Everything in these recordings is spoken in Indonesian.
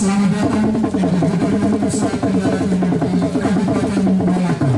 Selamat datang di Gubernur Nusa Tenggara Timur di Kabupaten Malaka.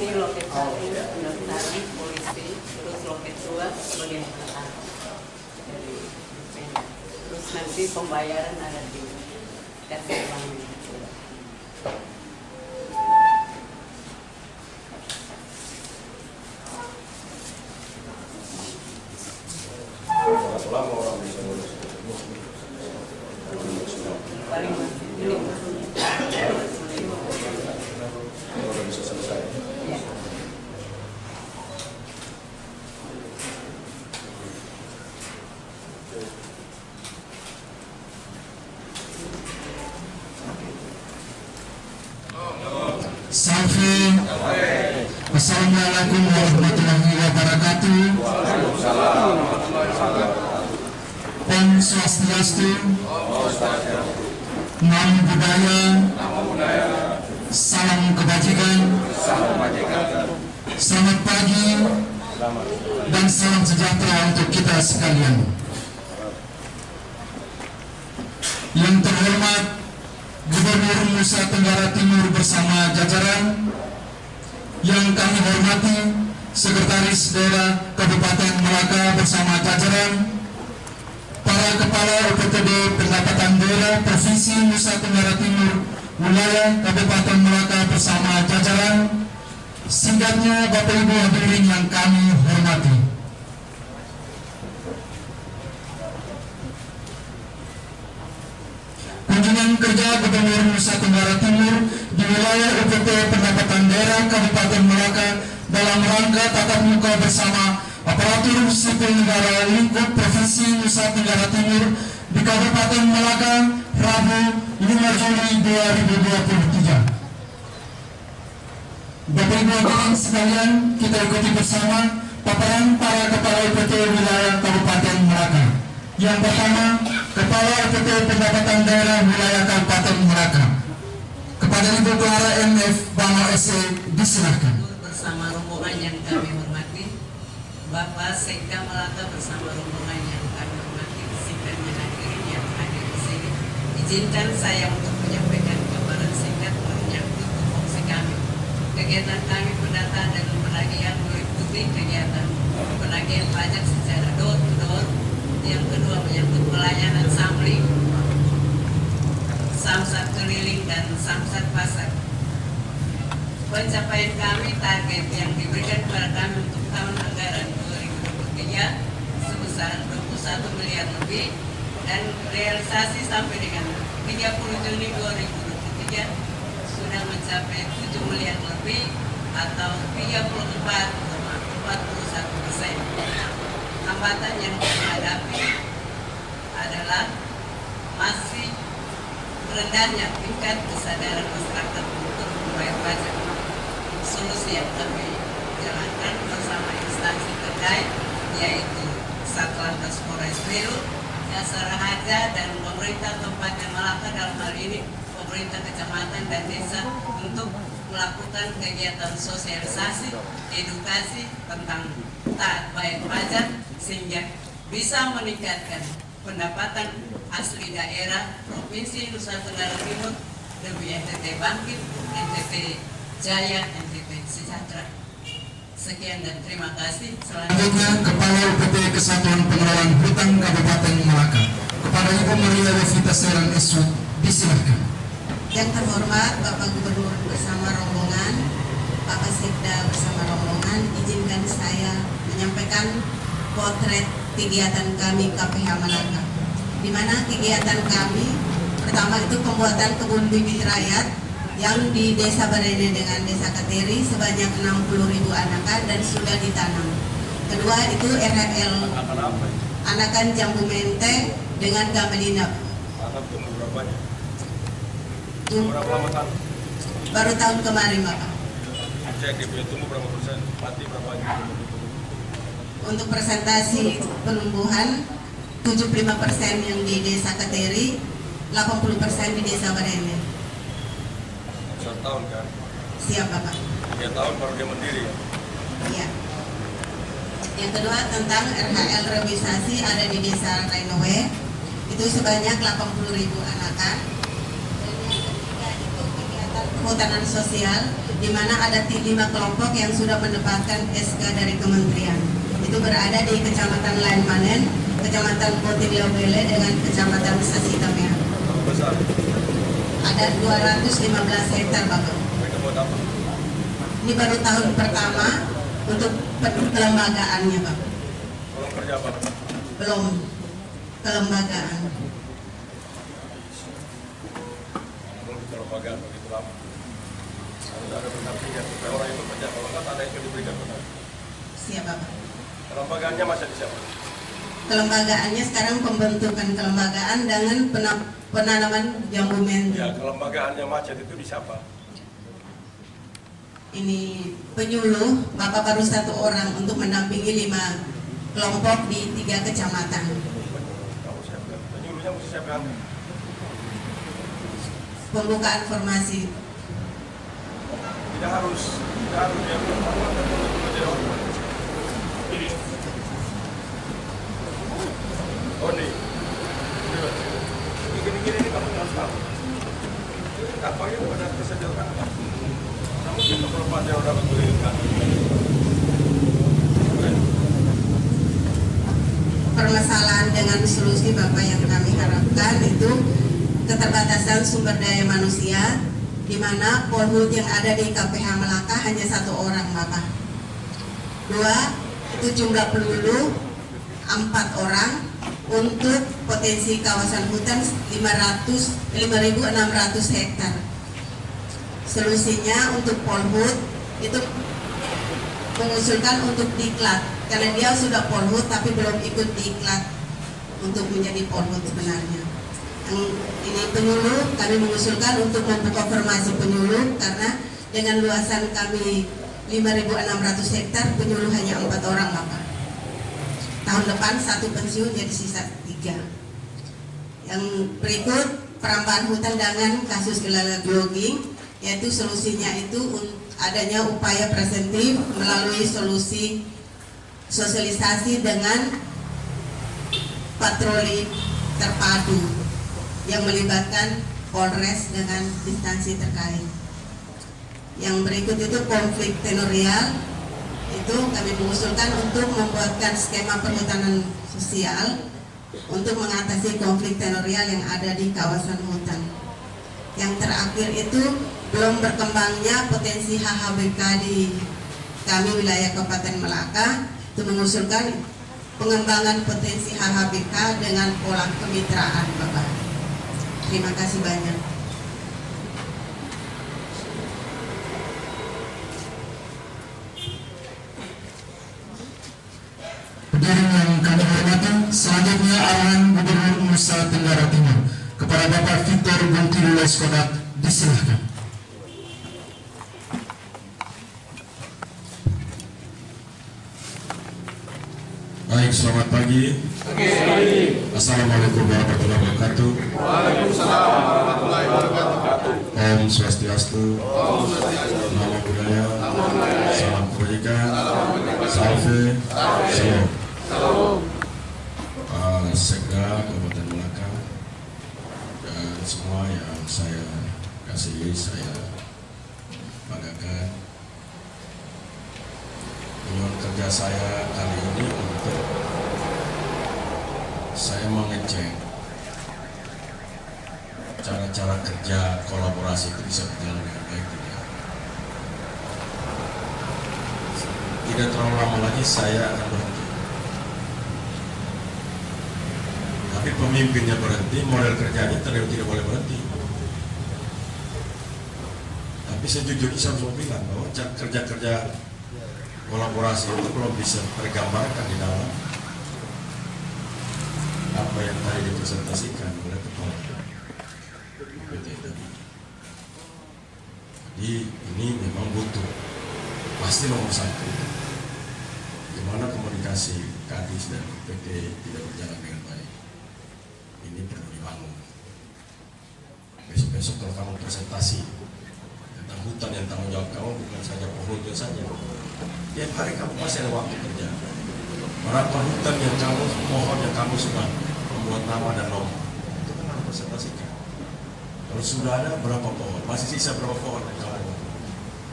Ini loket 1 pendaftaran polisi, terus loket 2 bagian belakang dari Pemda. Terus nanti pembayaran ada di kasir bank. Paling ini bisa selesai. ya. Safi. Assalamualaikum warahmatullahi wabarakatuh. Om Swastiastu. Namo Buddhaya. Salam kebajikan. Selamat pagi dan salam sejahtera untuk kita sekalian. Yang terhormat Gubernur Nusa Tenggara Timur bersama jajaran, yang kami hormati Sekretaris Daerah Kabupaten Malaka bersama jajaran, para Kepala UPTD Pendapatan Daerah Provinsi Nusa Tenggara Timur Wilayah Kabupaten Malaka bersama jajaran, singkatnya Bapak Ibu hadirin yang kami hormati. Kunjungan kerja Gubernur Nusa Tenggara Timur di wilayah UPT Pendapatan Daerah Kabupaten Malaka dalam rangka tatap muka bersama aparatur sipil negara lingkup Provinsi Nusa Tenggara Timur di Kabupaten Malaka, Rabu 5 Juli 2023. Bapak Ibu hadirin sekalian, kita ikuti bersama paparan para Kepala UPT wilayah Kabupaten Malaka. Yang pertama, Kepala UPT Pendapatan Daerah wilayah Kabupaten Malaka. Kepada Ibu Clara MF Bangau SE disilahkan. Bersama rombongan yang kami hormati, Bapak Sekda Malaka bersama rombongan yang kami hormati, singkatnya hadirin yang hadir di sini. Izinkan saya untuk menyampaikan gambaran singkat menyangkut tupoksi kami. Kegiatan kami pendataan dan penagihan meliputi kegiatan penagihan pajak secara door to door. Yang kedua menyangkut pelayanan samling, samsat keliling dan samsat pasar. Pencapaian kami target yang diberikan kepada kami untuk tahun anggaran 2023 sebesar 21 miliar lebih dan realisasi sampai dengan 30 Juni 2023 sudah mencapai 7 miliar lebih atau 34,41%. Hambatan yang kami hadapi adalah masih rendahnya tingkat kesadaran masyarakat untuk membayar pajak. Solusi yang kami jalankan bersama instansi terkait yaitu Satlantas Polres Belu, Jasara Harja dan pemerintah Kabupaten Malaka, dalam hal ini pemerintah kecamatan dan desa, untuk melakukan kegiatan sosialisasi, edukasi tentang taat bayar pajak sehingga bisa meningkatkan pendapatan asli daerah Provinsi Nusa Tenggara Timur, lebih NTT bangkit, NTT Jaya NTT Sejahtera. Sekian dan terima kasih. Selanjutnya Kepala UPT Kesatuan Pengelolaan Hutan Kabupaten Malaka, kepada Ibu Maria Revita Serang SU, disilahkan. Yang terhormat Bapak Gubernur bersama rombongan, Bapak Sekda bersama rombongan, izinkan saya menyampaikan potret kegiatan kami KPH Malaka. Di mana kegiatan kami pertama itu pembuatan kebun bibit rakyat yang di Desa Barene dengan Desa Kateri sebanyak 60.000 anakan dan sudah ditanam. Kedua itu RHL anakan jambu mente dengan gamelinap. Berapa lama kan? Baru tahun kemarin, Bapak. Cek dia punya tumbuh berapa persen? Mati berapa? Untuk presentasi penumbuhan 75% yang di Desa Kateri, 80% di Desa Barene. 1 tahun kan? Siap, Bapak. 3 tahun baru dia mandiri. Iya. Yang kedua tentang RHL revitalisasi ada di Desa Rainowe, itu sebanyak 80.000 anakan. Dan yang ketiga itu kegiatan perhutanan sosial, di mana ada 5 kelompok yang sudah mendapatkan SK dari kementerian. Itu berada di Kecamatan Lain Manen, Kecamatan Potilobele dengan Kecamatan Sasitamea. Berapa besar? Ada 215 hektar, Bapak. Mereka buat apa? Ini baru tahun pertama untuk kelembagaannya, Pak. Orang kerja apa? Belum kelembagaan. Belum kelembagaan begitu lama. Harus ada pendampingan supaya orang itu kerja. Kalau nggak ada yang diberikan benar. Siap, Bapak. Kelembagaannya masih di siapa? Kelembagaannya sekarang pembentukan kelembagaan dengan penanaman jambu mente. Ya, kelembagaannya macet itu di siapa? Ini penyuluh, Bapak baru 1 orang untuk mendampingi 5 kelompok di 3 kecamatan. Kamu siapkan. Penyuluhnya mesti siapkan. Pembukaan formasi. Tidak harus dia menjadi orang. Oh nih, gini-gini ini kamu harus tahu. Apa yang ada kesadaran apa? Kamu bisa berapa yang dapat berikan? Permasalahan dengan solusi Bapak yang kami harapkan itu keterbatasan sumber daya manusia, di mana polhut yang ada di KPH Malaka hanya 1 orang, Bapak. 2, itu jumlah penduduk 4 orang. Untuk potensi kawasan hutan 5.600 hektar. Solusinya untuk polhut itu mengusulkan untuk diklat, karena dia sudah polhut tapi belum ikut diklat untuk menjadi polhut sebenarnya. Yang ini penyuluh, kami mengusulkan untuk membuka formasi penyuluh, karena dengan luasan kami 5.600 hektar, penyuluh hanya 4 orang, Bapak. Tahun depan 1 pensiun, jadi sisa 3. Yang berikut perambahan hutan dengan kasus illegal logging, yaitu solusinya itu adanya upaya preventif melalui solusi sosialisasi dengan patroli terpadu yang melibatkan Polres dengan instansi terkait. Yang berikut itu konflik tenurial, itu kami mengusulkan untuk membuatkan skema perhutanan sosial untuk mengatasi konflik tenurial yang ada di kawasan hutan. Yang terakhir itu belum berkembangnya potensi HHBK di kami wilayah Kabupaten Malaka, itu mengusulkan pengembangan potensi HHBK dengan pola kemitraan, Bapak. Terima kasih banyak. Hadirin yang kami hormati, selanjutnya arahan Gubernur Nusa Tenggara Timur kepada Bapak Victor Buntilu Leskodat, disilahkan. Baik, selamat pagi. Assalamualaikum warahmatullahi wabarakatuh. Waalaikumsalam warahmatullahi wabarakatuh. Om Swastiastu. Namo Buddhaya. Salam kebajikan. Salve. Shalom. Sekda Kabupaten Malaka dan semua yang saya kasihi, saya banggakan. Tujuan kerja saya kali ini untuk saya mengecek cara-cara kerja kolaborasi itu bisa berjalan dengan baik tidak. Tidak terlalu lama lagi saya akan berhenti. Tapi pemimpinnya berhenti, model kerjanya tidak boleh berhenti. Tapi sejujurnya saya harus bilang bahwa kerja-kerja kolaborasi itu belum bisa tergambarkan di dalam apa yang tadi dipresentasikan oleh kepala PT tadi. Jadi ini memang butuh pasti nomor satu. Gimana komunikasi Kadis dan PT tidak berjalan dengan baik. Ini perlu dibangun. Besok-besok kalau kamu presentasi tentang hutan yang tanggung jawab kamu bukan saja pohonnya saja. Tiap hari kamu pasti ada waktu kerja. Berapa hutan yang kamu, pohon yang kamu sudah membuat nama dan nomor, itu kan harus presentasikan. Kalau sudah ada berapa pohon, masih sisa berapa pohon yang kamu.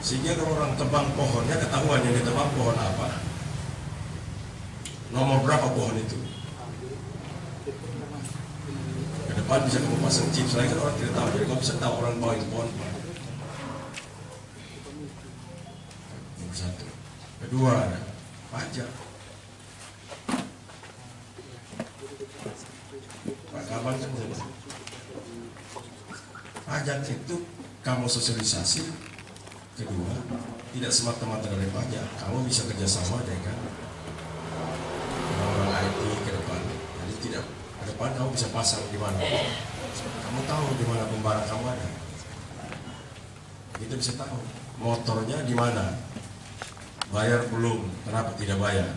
Sehingga kalau orang tebang pohonnya ketahuan yang ditebang pohon apa, nomor berapa pohon itu. Ke depan bisa kamu pasang chip, soalnya kan orang tidak tahu, jadi kamu bisa tahu orang bawa itu pohon. Nomor satu. Kedua ada pajak. Pak Kaban kan pajak itu kamu sosialisasi. Kedua, tidak semata-mata dari pajak, kamu bisa kerjasama dengan orang IT ke depan. Jadi tidak ke depan kamu bisa pasang di mana. Kamu tahu di mana pembarang kamu ada. Kita bisa tahu motornya di mana. Bayar belum, kenapa tidak bayar?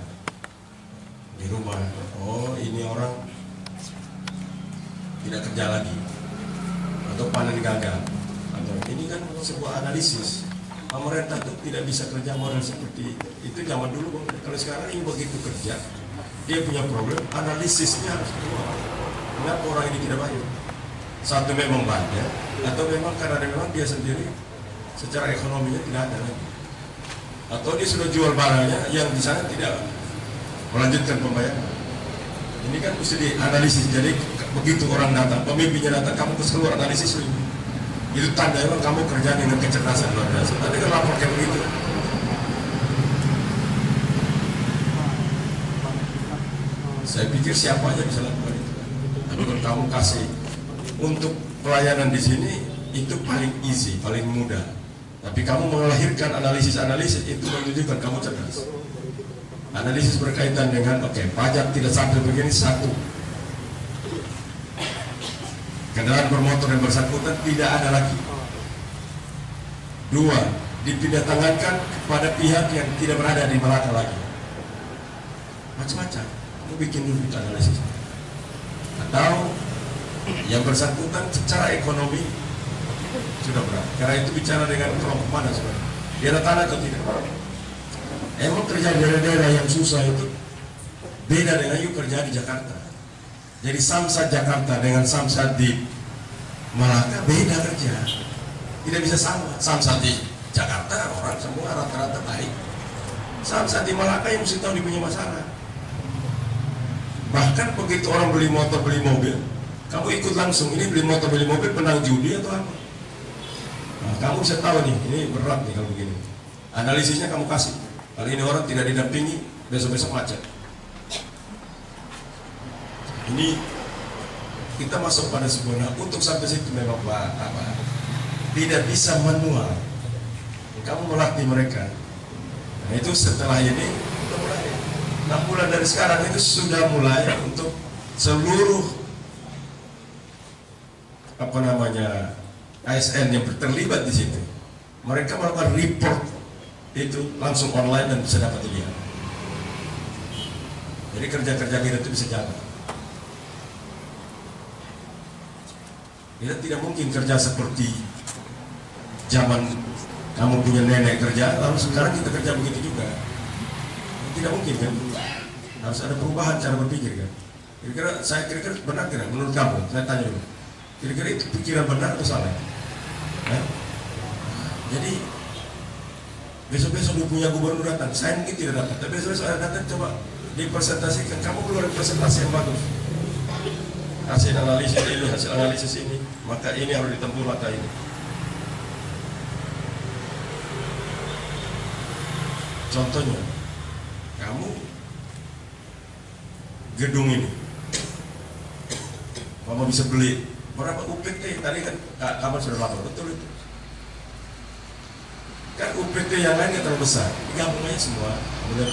Di rumah, oh ini orang tidak kerja lagi atau panen gagal, atau ini kan sebuah analisis. Pemerintah itu tidak bisa kerja model seperti itu zaman dulu. Kalau sekarang ini begitu kerja, dia punya problem, analisisnya harus keluar. Kenapa orang ini tidak bayar? Satu memang banyak, atau memang karena memang dia sendiri secara ekonominya tidak ada lagi, atau dia sudah jual barangnya yang di sana tidak melanjutkan pembayaran. Ini kan mesti dianalisis. Jadi begitu orang datang, pemimpinnya datang, kamu terus keluar analisis dulu. Itu tanda memang kamu kerja dengan kecerdasan luar biasa. Tadi kan lapor kayak begitu. Saya pikir siapa aja bisa lakukan itu. Tapi kalau kamu kasih untuk pelayanan di sini itu paling easy, paling mudah. Tapi kamu melahirkan analisis-analisis itu menunjukkan kamu cerdas. Analisis berkaitan dengan pajak tidak sampai begini, satu. Kendaraan bermotor yang bersangkutan tidak ada lagi. Dua, dipindah tangankan kepada pihak yang tidak berada di Malaka lagi. Macam-macam. Kamu bikin dulu analisis. Atau yang bersangkutan secara ekonomi sudah berat. Karena itu bicara dengan kelompok mana sebenarnya. Dia ada tanah atau tidak? Emang kerja di daerah-daerah yang susah itu beda dengan yuk kerja di Jakarta. Jadi Samsat Jakarta dengan Samsat di Malaka beda kerja. Tidak bisa sama. Samsat di Jakarta orang semua rata-rata baik. Samsat di Malaka yang mesti tahu dia punya masalah. Bahkan begitu orang beli motor, beli mobil, kamu ikut langsung, ini beli motor, beli mobil, menang judi atau apa? Nah, kamu bisa tahu nih, ini berat nih kalau begini. Analisisnya kamu kasih. Kali ini orang tidak didampingi, besok-besok macet. Ini kita masuk pada sebuah, untuk sampai situ memang tidak bisa manual. Kamu melatih mereka. Nah itu setelah ini kita mulai 6 bulan dari sekarang itu sudah mulai untuk seluruh ASN yang terlibat di situ. Mereka melakukan report itu langsung online dan bisa dapat dilihat. Jadi kerja-kerja kita itu bisa jalan. Kita tidak mungkin kerja seperti zaman kamu punya nenek kerja, lalu sekarang kita kerja begitu juga. Tidak mungkin kan? Harus ada perubahan cara berpikir kan? Kira-kira benar tidak? Menurut kamu, saya tanya dulu. Kira-kira itu pikiran benar atau salah? Nah, jadi Besok-besok dia punya gubernur datang, saya mungkin tidak dapat, tapi besok-besok ada datang, coba dipresentasikan, kamu keluar presentasi yang bagus, hasil analisis ini, maka ini harus ditempuh mata ini. Contohnya, kamu gedung ini, kamu bisa beli berapa UPT? Tadi kan kamu sudah lapor, betul itu. Kan UPT yang lain yang terlalu besar, digabung aja semua, kemudian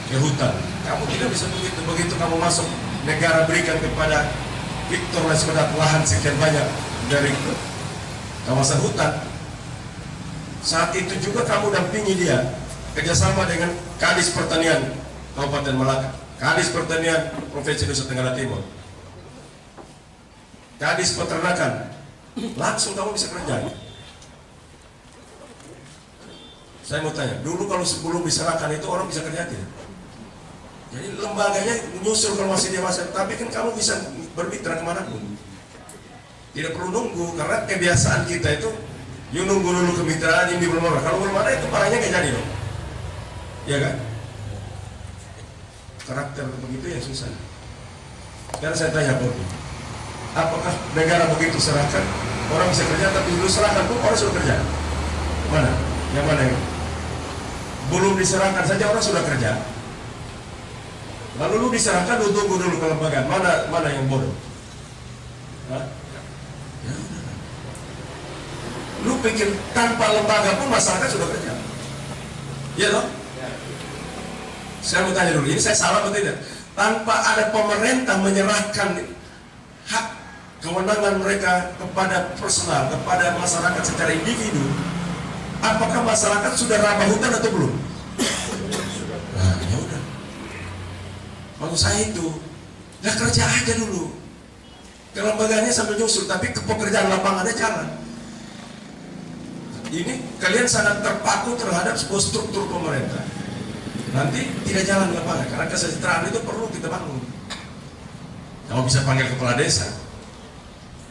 ke hutan. Kamu tidak bisa begitu kamu masuk negara berikan kepada Victor Laiskodat lahan sekian banyak dari kawasan hutan. Saat itu juga kamu dampingi dia kerjasama dengan Kadis Pertanian Kabupaten Malaka, Kadis Pertanian Provinsi Nusa Tenggara Timur, Kadis Peternakan, langsung kamu bisa kerja. Saya mau tanya, dulu kalau sebelum diserahkan itu orang bisa kerja tidak? Jadi lembaganya menyusul kalau masih dewasa, tapi kan kamu bisa bermitra kemanapun. Tidak perlu nunggu, karena kebiasaan kita itu, you nunggu dulu kemitraan ini belum ada. Kalau belum ada itu parahnya nggak jadi dong. Ya kan? Karakter begitu yang susah. Sekarang saya tanya Bobi, apakah negara begitu serahkan, orang bisa kerja, tapi dulu serahkan pun orang sudah kerja? Mana? Yang mana yang? Belum diserahkan saja orang sudah kerja. Lalu lu diserahkan, lu tunggu dulu kelembagaan. Mana yang bodoh? Hah? Ya. Lu pikir tanpa lembaga pun masyarakat sudah kerja? Iya dong? Saya mau tanya dulu, ini saya salah atau tidak? Tanpa ada pemerintah menyerahkan hak kewenangan mereka kepada personal, kepada masyarakat secara individu, apakah masyarakat sudah ramah hutan atau belum? Nah, ya udah. Maksud saya itu, ya kerja aja dulu. Kelembagaannya sambil nyusul, tapi pekerjaan lapangannya jalan. Ini kalian sangat terpaku terhadap sebuah struktur pemerintah. Nanti tidak jalan lapangan, karena kesejahteraan itu perlu kita bangun. Kamu bisa panggil kepala desa,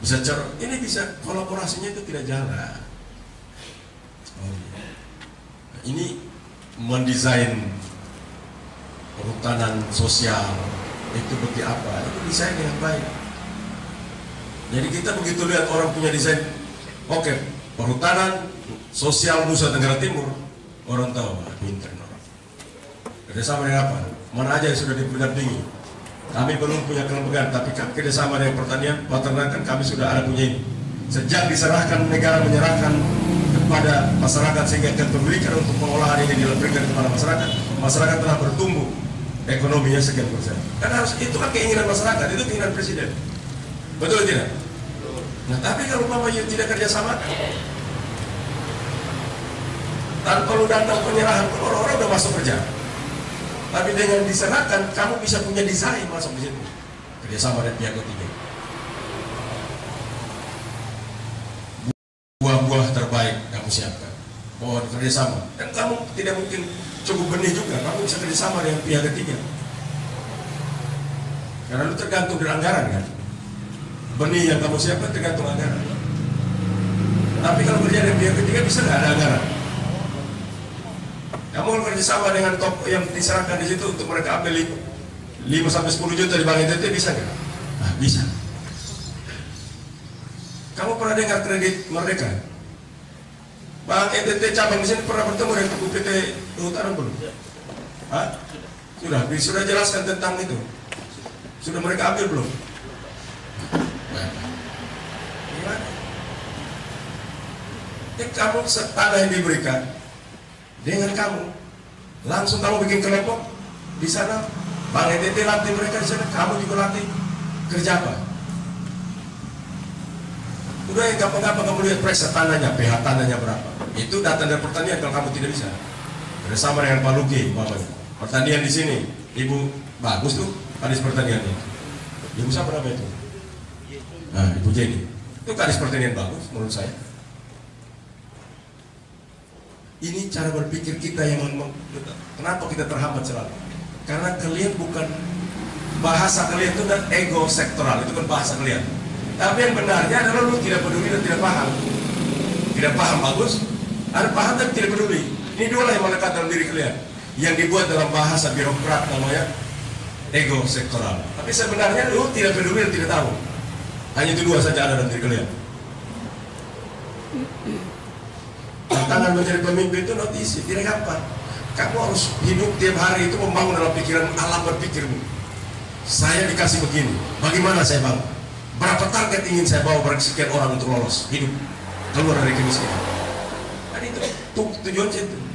bisa ini bisa kolaborasinya itu tidak jalan. Ini mendesain perhutanan sosial itu seperti apa? Itu desain yang baik. Jadi kita begitu lihat orang punya desain, oke, perhutanan sosial Nusa Tenggara Timur, orang tahu, pintar orang. Kerjasama dengan apa? Mana aja yang sudah dipendampingi. Kami belum punya kelembagaan, tapi kerjasama dengan pertanian, peternakan kami sudah ada punya ini. Sejak diserahkan, negara menyerahkan kepada masyarakat sehingga kita berikan untuk pengolahan ini diberikan kepada masyarakat, masyarakat telah bertumbuh ekonominya sekian persen. Kan harus itu kan keinginan masyarakat, itu keinginan presiden. Betul tidak? Nah, tapi kalau Bapak tidak kerjasama, tanpa lu datang penyerahan, orang-orang udah masuk kerja. Tapi dengan diserahkan, kamu bisa punya desain masuk di situ. Kerjasama dengan pihak ketiga. Buah-buah terbaik kamu siapkan. Mohon kerjasama. Dan kamu tidak mungkin cukup benih juga. Kamu bisa kerjasama dengan pihak ketiga. Karena lu tergantung dari anggaran kan. Benih yang kamu siapkan tergantung anggaran. Tapi kalau kerja dengan pihak ketiga bisa nggak ada anggaran? Kamu kalau kerjasama dengan toko yang diserahkan di situ untuk mereka ambil 5-10 juta di Bank NTT bisa nggak? Nah, bisa. Kamu pernah dengar kredit mereka? Bank NTT cabang di sini pernah bertemu dengan UPT Kehutanan belum? Hah? Sudah jelaskan tentang itu. Sudah mereka ambil belum? Gimana? Kamu tanah yang diberikan dengan kamu, langsung kamu bikin kelompok di sana, Bank NTT latih mereka di sana, kamu juga latih. Kerja apa? Udah yang gampang-gampang kamu lihat periksa tanahnya, pH tanahnya berapa. Itu data dari pertanian kalau kamu tidak bisa. Bersama dengan Pak Luki, pertanian di sini, Ibu bagus tuh, Kadis Pertaniannya. Ibu siapa nama itu? Nah, Ibu Jenny. Itu Kadis Pertanian bagus menurut saya. Ini cara berpikir kita yang kenapa kita terhambat selalu? Karena kalian bukan bahasa kalian itu dan ego sektoral, itu kan bahasa kalian. Tapi yang benarnya adalah lu tidak peduli dan tidak paham. Tidak paham bagus, ada paham tapi tidak peduli. Ini dua lah yang melekat dalam diri kalian, yang dibuat dalam bahasa birokrat namanya ego sektoral. Tapi sebenarnya lu tidak peduli dan tidak tahu. Hanya itu dua saja ada dalam diri kalian. Tantangan menjadi pemimpin itu not easy, tidak gampang. Kamu harus hidup tiap hari itu membangun dalam pikiran alam berpikirmu. Saya dikasih begini, bagaimana saya bangun? Berapa target ingin saya bawa sekian orang untuk lolos hidup keluar dari kemiskinan? Dan itu tujuan itu.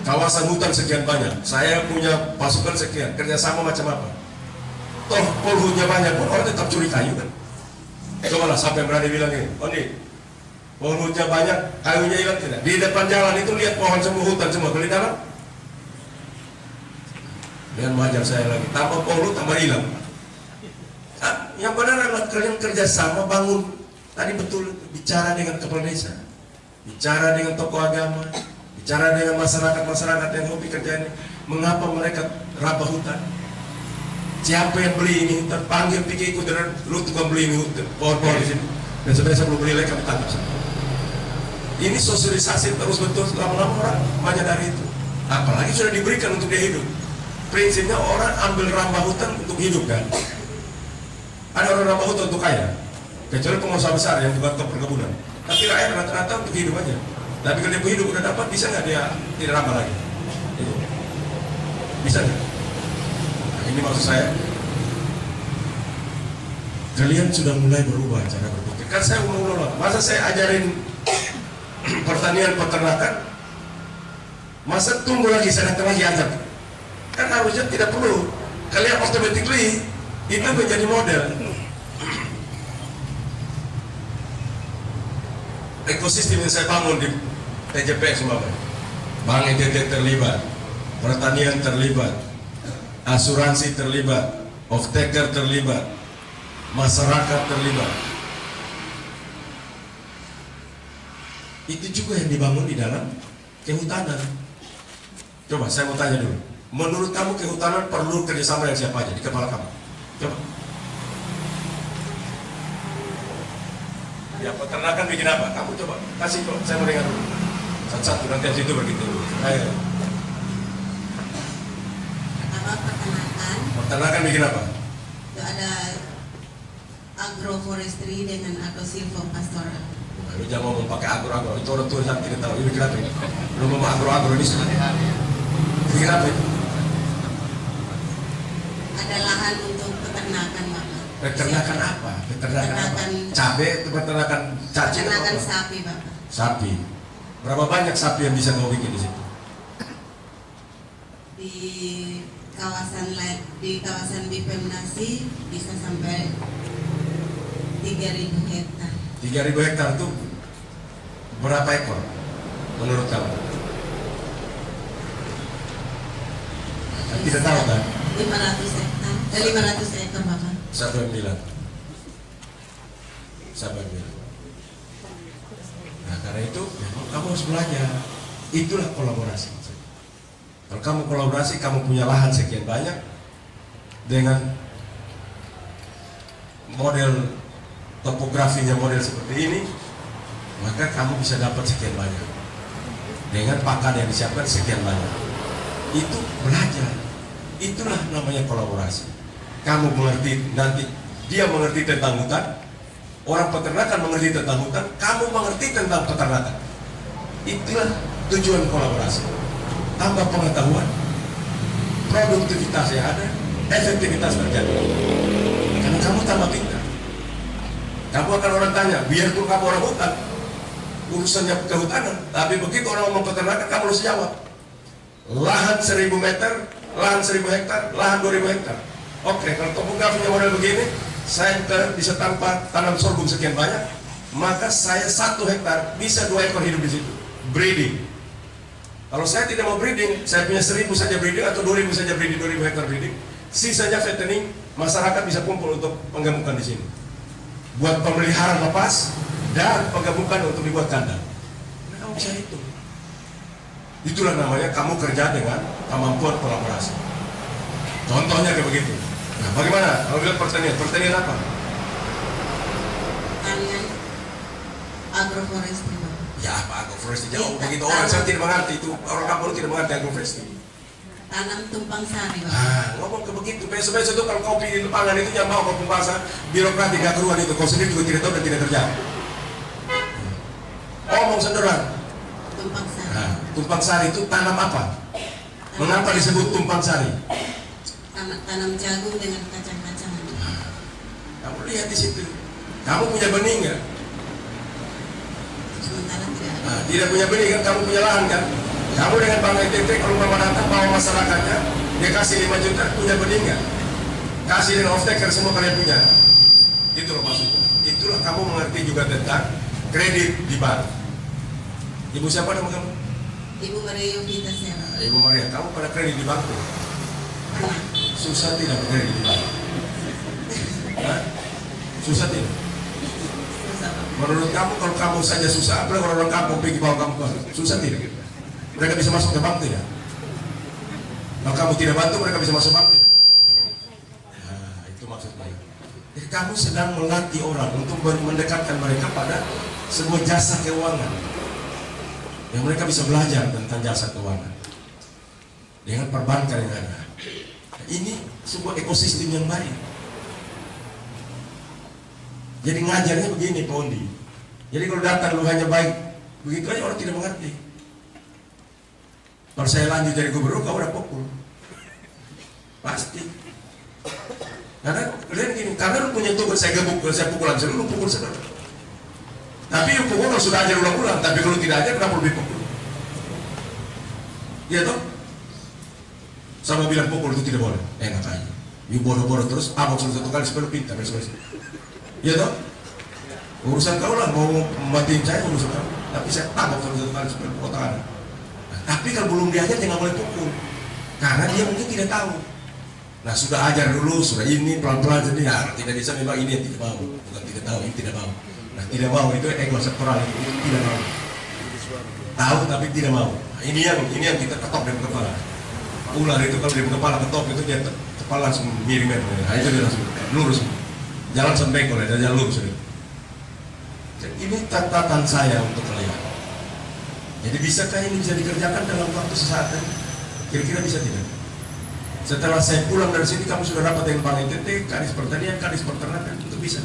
Kawasan hutan sekian banyak, saya punya pasukan sekian, kerjasama macam apa? Toh polhunya banyak pun orang tetap curi kayu kan? Cobalah sampai berani bilang ini, oh nih, polhunya banyak, kayunya hilang tidak? Di depan jalan itu lihat pohon semua, hutan semua, kalau di dalam dengan wajar saya lagi, tambah polhu tambah hilang. Yang benar adalah kalian kerjasama bangun. Tadi betul, bicara dengan kepala desa, bicara dengan tokoh agama, bicara dengan masyarakat yang hobi kerjanya. Mengapa mereka rabah hutan? Siapa yang beli ini hutan? Panggil pergi ikut dengan lu tukang beli ini hutan, pohon-pohon di sini. Dan sebenarnya belum beli lagi kami tangkap. Ini sosialisasi terus betul, lama-lama orang banyak dari itu. Apalagi sudah diberikan untuk dia hidup. Prinsipnya orang ambil rambah hutan untuk hidup kan. Ada orang rambah hutan untuk kaya, kecuali pengusaha besar yang bukan ke perkebunan. Tapi rakyat rata-rata untuk hidup aja. Tapi kalau dia hidup udah dapat, bisa nggak dia tidak rambah lagi? Itu. Bisa nggak? Nah, ini maksud saya. Kalian sudah mulai berubah cara berpikir. Kan saya ulang-ulang. Masa saya ajarin pertanian peternakan, masa tunggu lagi saya datang lagi ajar? Kan harusnya tidak perlu. Kalian automatically itu menjadi model. Ekosistem yang saya bangun di TJP semua, Bank NTT terlibat, pertanian terlibat, asuransi terlibat, off-taker terlibat, masyarakat terlibat. Itu juga yang dibangun di dalam kehutanan. Coba saya mau tanya dulu, menurut kamu kehutanan perlu kerjasama yang siapa aja di kepala kamu? Coba. Ya peternakan bikin apa? Kamu coba kasih kok, saya mau dengar dulu. Satu-satu nanti habis itu begitu. Ayo. Pertama peternakan. Peternakan bikin apa? Itu ada agroforestry dengan agrosilvopastoral. Lu jangan ngomong pakai agro-agro, itu orang tua yang tidak tahu. Ini bikin apa ini? Lu ngomong agro-agro ini sudah. Bikin apa itu? Ada lahan untuk peternakan, Bapak. Peternakan apa? Peternakan apa? Cabai atau peternakan cacing? Peternakan sapi, Bapak. Sapi. Berapa banyak sapi yang bisa kamu bikin di situ? Di kawasan Bipemnasi bisa sampai 3.000 hektar. 3.000 hektar itu berapa ekor menurut kamu? Tidak tahu kan? 500 hektar. 500 ekor, Bapak. Siapa yang bilang? Siapa yang bilang? Nah karena itu memang kamu harus belajar. Itulah kolaborasi. Kalau kamu kolaborasi, kamu punya lahan sekian banyak dengan model topografinya model seperti ini, maka kamu bisa dapat sekian banyak dengan pakan yang disiapkan sekian banyak. Itu belajar. Itulah namanya kolaborasi. Kamu mengerti, nanti dia mengerti tentang hutan, orang peternakan mengerti tentang hutan, kamu mengerti tentang peternakan. Itulah tujuan kolaborasi. Tambah pengetahuan, produktivitas yang ada, efektivitas terjadi. Karena kamu tambah pintar. Kamu akan orang tanya, biarpun kamu orang hutan, urusannya kehutanan, tapi begitu orang ngomong peternakan, kamu harus jawab. Lahan 1.000 meter, lahan 1.000 hektar, lahan 2.000 hektar. Oke, kalau topografinya model begini, saya bisa tanpa tanam sorghum sekian banyak, maka saya 1 hektar bisa 2 ekor hidup di situ. Breeding. Kalau saya tidak mau breeding, saya punya 1.000 saja breeding atau 2.000 saja breeding, 2.000 hektar breeding. Sisanya fattening, masyarakat bisa kumpul untuk penggemukan di sini. Buat pemeliharaan lepas dan penggemukan untuk dibuat kandang. Nah, kamu bisa hitung. Itulah namanya kamu kerja dengan kemampuan kolaborasi. Contohnya kayak begitu. Nah, bagaimana? Kalau bilang pertanian, pertanian apa? Pertanian agroforestry. Ya apa agroforestry jauh begitu orang saya tidak mengerti itu, orang kampung tidak mengerti agroforestry. Tanam tumpang sari, Pak. Ngomong ke begitu, besok-besok itu kalau kau pilih lapangan itu yang mau kau pembahasan birokratik keruan itu kau sendiri juga tidak tahu dan tidak terjadi. Ngomong senderan. Tumpang sari. Tumpang sari itu tanam apa? Mengapa disebut tumpang sari? Tanam jagung dengan kacang-kacangan. Kamu lihat di situ. Kamu punya benih nggak? Sementara tidak. Tidak punya benih kan? Kamu punya lahan kan? Kamu dengan Bank NTT kalau mau datang bawa masyarakatnya, dia kasih 5 juta, punya benih nggak? Kasih dengan off-taker semua kalian punya. Itulah maksudnya. Itulah kamu mengerti juga tentang kredit di bank. Ibu siapa nama kamu? Ibu Maria Yovita Sera. Ibu Maria, kamu pada kredit di bank tuh? Pernah. Susah tidak kredit di bank? Susah tidak? Susah, Pak. Menurut kamu kalau kamu saja susah, apalagi orang kampung pergi bawa kamu susah tidak? Mereka bisa masuk ke bank tidak? Kalau kamu tidak bantu, mereka bisa masuk bank tidak? Itu maksudnya. Jadi kamu sedang melatih orang untuk mendekatkan mereka pada sebuah jasa keuangan yang mereka bisa belajar tentang jasa keuangan dengan perbankan yang ada. Ini sebuah ekosistem yang baik. Jadi ngajarnya begini Pak Ondi. Jadi kalau datang lu hanya baik begitu aja orang tidak mengerti. Kalau saya lanjut jadi gubernur, kau udah pukul. Pasti. Karena kalian gini, karena lu punya tugas saya gebuk, saya pukulan, lu pukul saudara. Tapi lu pukul kalau sudah ajar ulang-ulang, tapi kalau tidak ajar, kenapa lebih pukul? Iya toh? Sama bilang pukul itu tidak boleh. Enak aja. You bodoh-bodoh terus, abang sudah 1 kali supaya lu pintar, besok-besok. Iya toh? Urusan kau lah, mau matiin saya urusan kau. Tapi saya tabok sudah 1 kali supaya lu kotak ada. Tapi kalau belum diajar jangan boleh pukul, karena dia mungkin tidak tahu. Nah sudah ajar dulu, sudah ini pelan-pelan jadi tidak bisa memang ini yang tidak mau, bukan tidak tahu, ini tidak mau. Nah tidak mau itu ego sektoral itu tidak mau. Tahu tapi tidak mau. Nah, ini yang kita ketok dari kepala. Ular itu kalau dari kepala ketok itu dia kepala langsung miring. Nah itu dia langsung lurus. Jalan sembengkol ya, jalan lurus. Jadi ini catatan saya untuk kalian. Jadi bisakah ini bisa dikerjakan dalam waktu sesaat? Kira-kira bisa tidak? Setelah saya pulang dari sini, kamu sudah dapat dengan Bank NTT, Kadis Pertanian, Kadis Peternakan, itu bisa.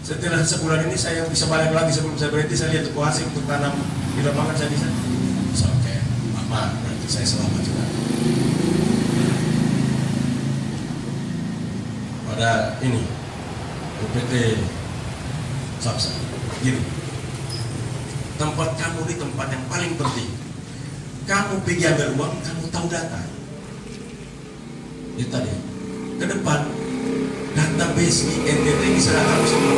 Setelah sebulan ini saya bisa balik lagi sebelum saya berhenti, saya lihat tuku asing untuk tanam di lapangan saya bisa. Oke, aman, berarti saya selamat juga. Pada ini, UPT Sapsa, gini. Tempat kamu di tempat yang paling penting. Kamu pergi ambil uang, kamu tahu data. Itu tadi. Ke depan, database di NTT ini sudah kamu semua.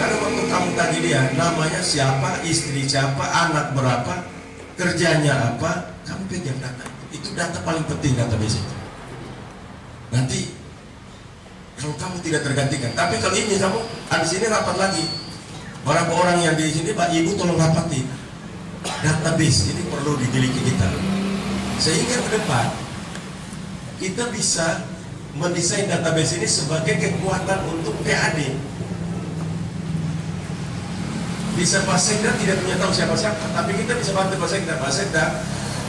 Karena waktu kamu tadi dia, namanya siapa, istri siapa, anak berapa, kerjanya apa, kamu pegang data. Itu data paling penting database itu. Nanti kalau kamu tidak tergantikan, tapi kalau ini kamu habis ini rapat lagi. Berapa orang yang di sini, Pak Ibu tolong rapatin database ini perlu dimiliki kita, sehingga ke depan kita bisa mendesain database ini sebagai kekuatan untuk PAD. Bisa Pak Sekda tidak punya tahu siapa-siapa, tapi kita bisa bantu Pak Sekda. Pak Sekda,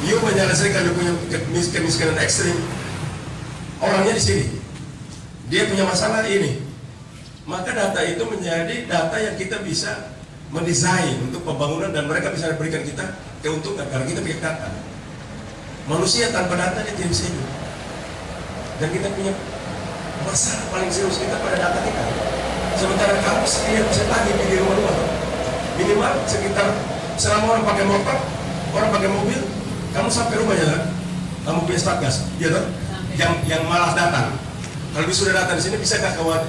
you menyelesaikan dia punya kemiskinan ekstrim. Orangnya di sini, dia punya masalah ini. Maka data itu menjadi data yang kita bisa mendesain untuk pembangunan dan mereka bisa berikan kita keuntungan karena kita punya data. Manusia tanpa data dia tidak bisa hidup. Dan kita punya masalah paling serius kita pada data kita. Sementara kamu sendiri bisa lagi di rumah-rumah. Minimal sekitar selama orang pakai motor, orang pakai mobil, kamu sampai rumah jalan, kamu punya satgas, ya toh? Yang malas datang. Kalau sudah datang di sini, bisakah kawan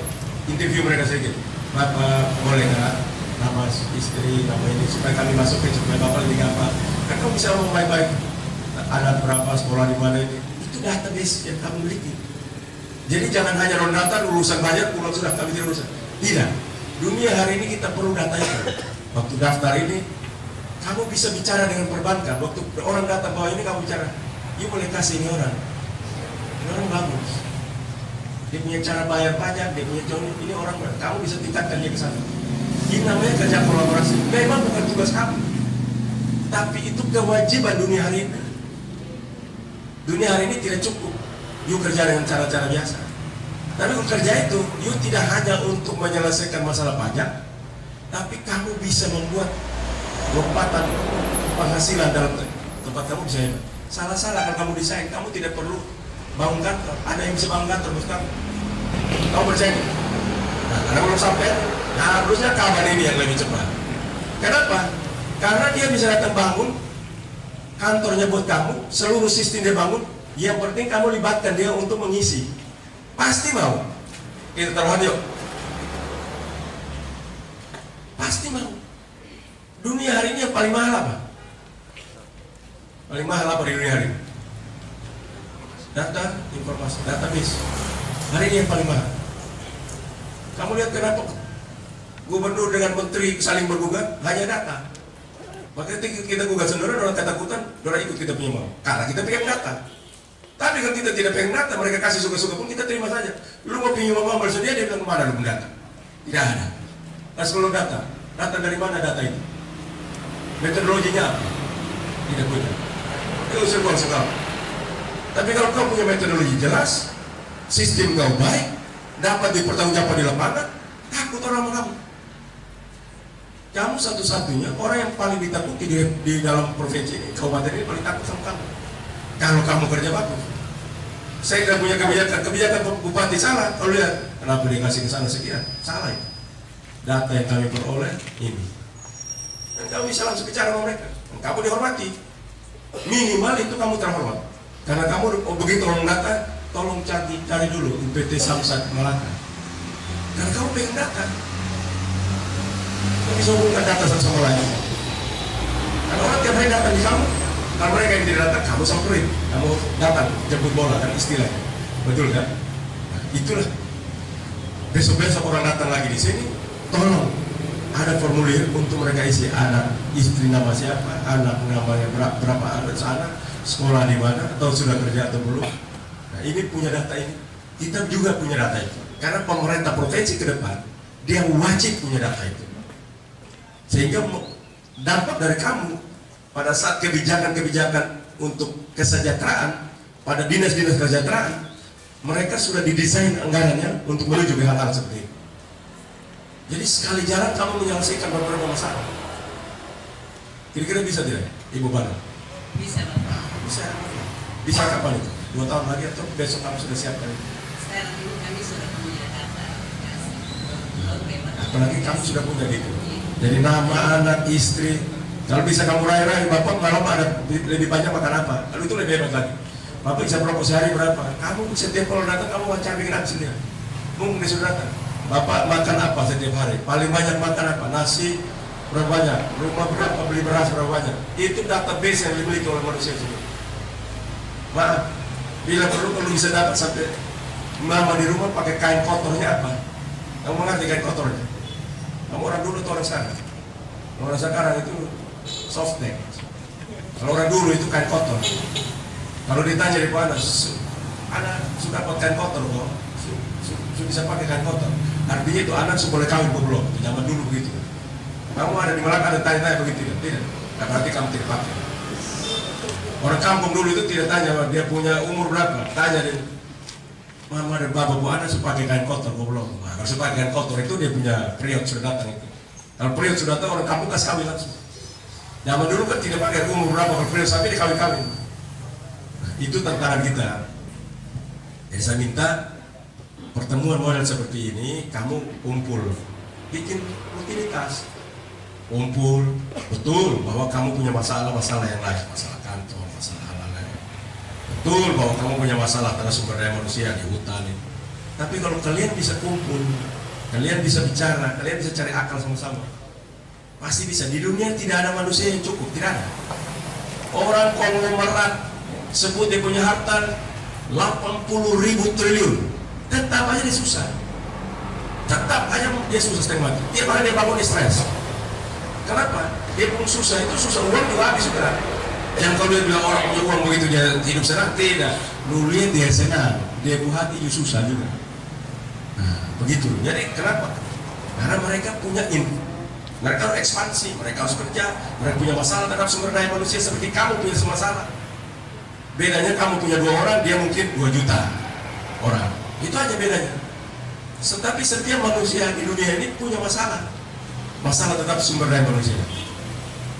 interview mereka sedikit? Bapak boleh nggak nama istri, nama ini supaya kami masuk supaya bapak lebih gampang. Kan kamu bisa ngomong baik-baik. Ada berapa sekolah di mana ini? Itu database yang kamu miliki. Jadi jangan hanya non data urusan bayar pulang sudah kami tidak urusan. Tidak. Dunia hari ini kita perlu data itu. Waktu daftar ini, kamu bisa bicara dengan perbankan. Waktu orang datang bahwa ini kamu bicara, you boleh kasih ini orang bagus. Dia punya cara bayar pajak, dia punya ini orang, kamu bisa tingkatkan dia ke sana. Ini namanya kerja kolaborasi. Memang bukan tugas kamu, tapi itu kewajiban dunia hari ini. Dunia hari ini tidak cukup you kerja dengan cara-cara biasa. Tapi kerja itu you tidak hanya untuk menyelesaikan masalah pajak, tapi kamu bisa membuat lompatan penghasilan dalam tempat kamu bisa hebat. Salah-salah kalau kamu desain, kamu tidak perlu bangun kantor. Ada yang bisa bangun kantor buat kamu. Kamu percaya? Nah, karena belum sampai, nah harusnya kawan ini yang lebih cepat. Kenapa? Karena dia bisa datang bangun kantornya buat kamu, seluruh sistem dia bangun. Yang penting kamu libatkan dia untuk mengisi. Pasti mau. Kita taruhan yuk. Pasti mau. Dunia hari ini yang paling mahal apa? Paling mahal apa di dunia hari ini? Data, informasi, database. Hari ini yang paling mahal. Kamu lihat kenapa gubernur dengan menteri saling bergugat? Hanya data. Makanya kita gugat sendiri, orang ketakutan, orang ikut kita punya mau. Karena kita pengen data. Tapi kalau kita tidak pengen data, mereka kasih suka-suka pun kita terima saja. Lu mau pinjam uang bersedia, dia bilang kemana lu data? Tidak ada. Terus kalau data dari mana data itu? Metodologinya apa? Tidak punya. Itu usul sekali. Tapi kalau kau punya metodologi jelas, sistem kau baik, dapat dipertanggungjawabkan di lapangan, takut orang sama kamu. Kamu satu-satunya orang yang paling ditakuti di dalam provinsi ini, kabupaten ini paling takut sama kamu. Kalau kamu kerja bagus. Saya tidak punya kebijakan bupati salah. Kalau lihat, kenapa dia kasih ke sana sekian? Salah itu. Data yang kami peroleh ini. Dan kamu bisa langsung bicara sama mereka. Dan kamu dihormati. Minimal itu kamu terhormat. Karena kamu begitu orang data, tolong cari dulu UPT Samsat Malaka. Karena kamu pengen data. Kamu bisa hubungkan data satu sama lain. Karena orang tiap hari datang di kamu. Kalau mereka yang tidak datang, kamu samperin. Kamu datang, jemput bola, kan istilahnya. Betul kan? Nah, itulah. Besok-besok orang datang lagi di sini, tolong ada formulir untuk mereka isi. Anak, istri nama siapa, anak namanya berapa anak, sekolah di mana, atau sudah kerja atau belum. Nah, ini punya data ini. Kita juga punya data itu. Karena pemerintah provinsi ke depan, dia wajib punya data itu. Sehingga dampak dari kamu pada saat kebijakan-kebijakan untuk kesejahteraan pada dinas-dinas kesejahteraan, mereka sudah didesain anggarannya untuk menuju ke hal-hal seperti itu. Jadi sekali jalan kamu menyelesaikan beberapa masalah. Kira-kira bisa tidak, Ibu Bana? Bisa, Bapak. Bisa. Bisa kapan itu? 2 tahun lagi atau besok kamu sudah siapkan itu? Sekarang ini kami sudah punya data aplikasi. Oke, Bapak. Apalagi kamu sudah punya itu. Jadi nama anak, istri. Kalau bisa kamu raih-raih, Bapak malam ada lebih banyak makan apa? Lalu itu lebih hebat lagi. Bapak bisa merokok sehari berapa? Kamu setiap kalau datang kamu cari bikin hasilnya. Mungkin dia sudah datang. Bapak makan apa setiap hari? Paling banyak makan apa? Nasi berapa banyak? Rumah berapa? Beli beras berapa banyak? Itu database yang dimiliki oleh manusia semua. Maaf, bila perlu bisa dapat sampai mama di rumah pakai kain kotornya apa? Kamu mengerti kain kotornya? Kamu orang dulu atau orang sekarang? Orang sekarang itu softtek. Kalau orang dulu itu kain kotor. Kalau ditanya di mana, anak sudah pakai kain kotor kok, sudah bisa pakai kain kotor. Artinya itu anak sudah boleh kawin belum? Zaman dulu begitu. Kamu ada di Malaka ada tanya-tanya begitu tidak? Nah, berarti kamu tidak pakai. Orang kampung dulu itu tidak tanya dia punya umur berapa, tanya dia. Mama dan bapak bu anak sudah pakai kain kotor kok belum? Nah, kalau sudah pakai kain kotor itu dia punya period sudah datang itu. Kalau period sudah datang orang kampung kasih kawin langsung. Zaman dulu kan tidak pakai umur berapa kalau sampai dikawin-kawin. Nah, itu tantangan kita. Jadi saya minta pertemuan model seperti ini kamu kumpul, bikin rutinitas, kumpul betul bahwa kamu punya masalah-masalah yang lain, masalah kantor, masalah hal lain. Betul bahwa kamu punya masalah karena sumber daya manusia di hutan itu. Tapi kalau kalian bisa kumpul, kalian bisa bicara, kalian bisa cari akal sama-sama. Pasti bisa. Di dunia tidak ada manusia yang cukup, tidak ada. Orang konglomerat sebut dia punya harta 80.000 triliun, tetap aja dia susah. Tetap aja dia susah setengah mati. Tiap hari dia bangun stres. Kenapa? Dia pun susah, itu susah uang juga habis sudah. Yang kalau dia bilang orang punya uang begitu dia hidup senang, tidak. Lu lihat dia senang, dia punya hati juga susah juga. Nah, begitu. Jadi kenapa? Karena mereka punya Mereka harus ekspansi, mereka harus kerja, mereka punya masalah terhadap sumber daya manusia seperti kamu punya masalah. Bedanya kamu punya 2 orang, dia mungkin 2 juta orang. Itu aja bedanya. Tetapi setiap manusia di dunia ini punya masalah. Masalah tetap sumber daya manusia.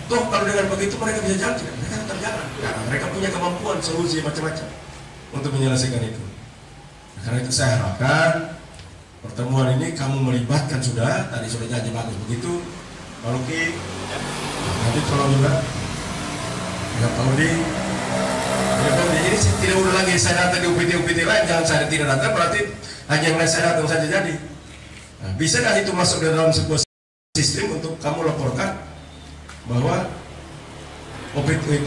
Toh kalau dengan begitu mereka bisa jalan, mereka tetap jalan. Karena mereka punya kemampuan, solusi macam-macam untuk menyelesaikan itu. Karena itu saya harapkan pertemuan ini kamu melibatkan sudah, tadi sudah janji bagus begitu. Pak Luki, nanti tolong juga. Ya Pak Udi. Jadi tidak udah lagi saya datang di UPT lain, jangan saya tidak datang berarti hanya yang saya datang saja jadi. Nah, bisa nggak itu masuk di dalam sebuah sistem untuk kamu laporkan bahwa UPT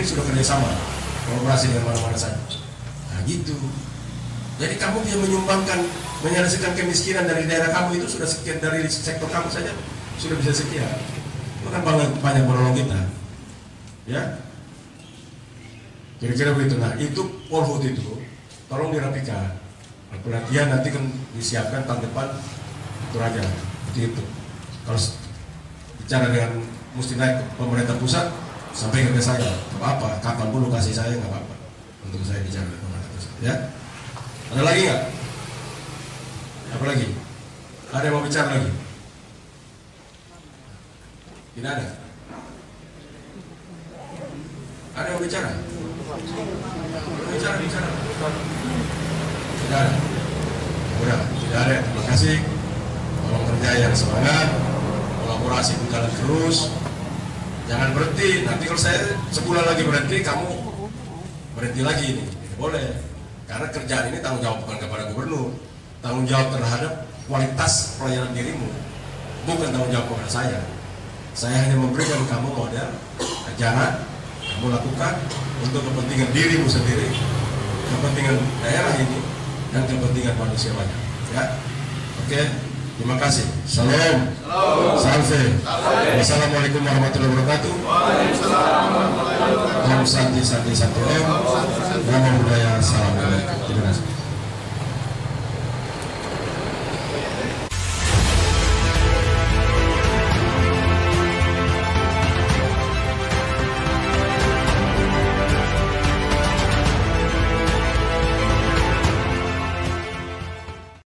sudah kerjasama, kolaborasi dengan mana-mana saja. Nah gitu. Jadi kamu bisa menyumbangkan, menyelesaikan kemiskinan dari daerah kamu itu sudah sekian, dari sektor kamu saja sudah bisa sekian. Itu kan banyak menolong kita. Ya. Kira-kira begitu. Nah itu Polhut itu tolong dirapikan. Pelatihan nanti kan disiapkan tahun depan itu aja. Itu. Kalau bicara dengan mesti naik ke pemerintah pusat, sampaikan ke saya. Gak apa-apa, kapan pun kasih saya nggak apa-apa untuk saya bicara dengan pemerintah pusat. Ya. Ada lagi nggak? Apa lagi? Ada yang mau bicara lagi? Tidak ada. Ada yang mau bicara? Bicara. Tidak ada. Udah, tidak ada. Terima kasih. Tolong kerja yang semangat. Kolaborasi berjalan terus. Jangan berhenti. Nanti kalau saya sebulan lagi berhenti, kamu berhenti lagi ini. Tidak boleh. Karena kerjaan ini tanggung jawab bukan kepada gubernur. Tanggung jawab terhadap kualitas pelayanan dirimu. Bukan tanggung jawab kepada saya. Saya hanya memberikan kamu model ajaran, kamu lakukan untuk kepentingan dirimu sendiri, kepentingan daerah ini, dan kepentingan manusia banyak. Ya, oke. Terima kasih. Salam. Salve. Wassalamualaikum warahmatullahi wabarakatuh. Om Santi Om. Namo Buddhaya. Salam. Terima kasih.